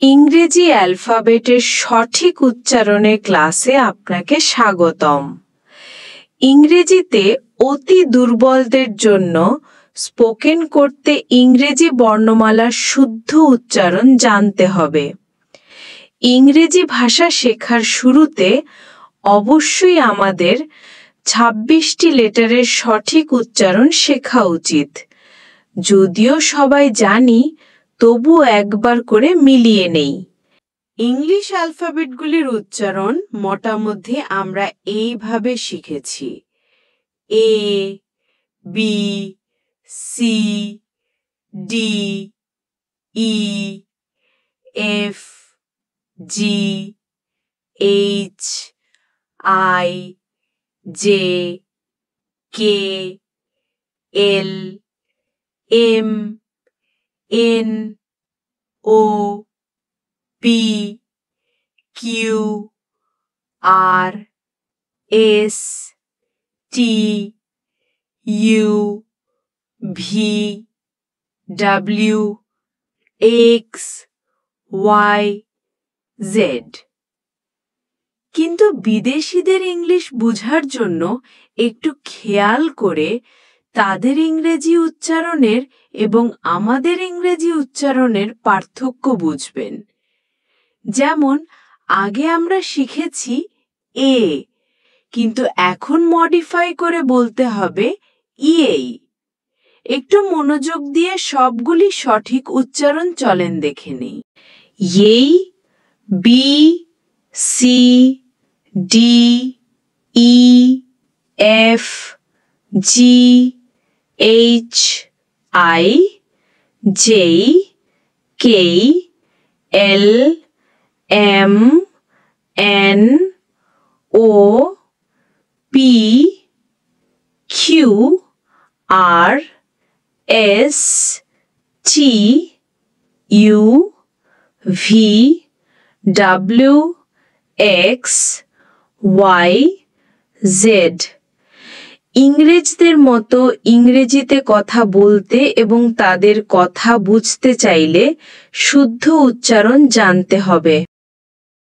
ইংরেজি অ্যালফাবেটের সঠিক উচ্চারণের ক্লাসে আপনাকে স্বাগতম। ইংরেজিতে অতি দুর্বলদের জন্য স্পোকেন করতে ইংরেজি বর্ণমালার শুদ্ধ উচ্চারণ জানতে হবে। ইংরেজি ভাষা শেখার শুরুতে অবশ্যই আমাদের 26টি লেটারের সঠিক উচ্চারণ শেখা উচিত। যদিও সবাই জানি, তবু একবার করে মিলিয়ে নেই। ইংলিশ অ্যালফাবেটগুলির উচ্চারণ মোটামুটি আমরা এইভাবে শিখেছি: A, B, C, D, E, F, G, H, I, J, K, L, M, N, O, P, Q, R, S, T, U, V, W, X, Y, Z. কিন্তু বিদেশিদের ইংলিশ বোঝার জন্য একটু খেয়াল করে তাদের ইংরেজি উচ্চারণের এবং আমাদের ইংরেজি উচ্চারণের পার্থক্য বুঝবেন। যেমন আগে আমরা শিখেছি এ, কিন্তু এখন মডিফাই করে বলতে হবে ইয়েই। একটু মনোযোগ দিয়ে সবগুলি সঠিক উচ্চারণ চলেন দেখে নেই। A, B, C, D, E, F, G, H, I, J, K, L, M, N, O, P, Q, R, S, T, U, V, W, X, Y, Z. ইংরেজদের মতো ইংরেজিতে কথা বলতে এবং তাদের কথা বুঝতে চাইলে শুদ্ধ উচ্চারণ জানতে হবে।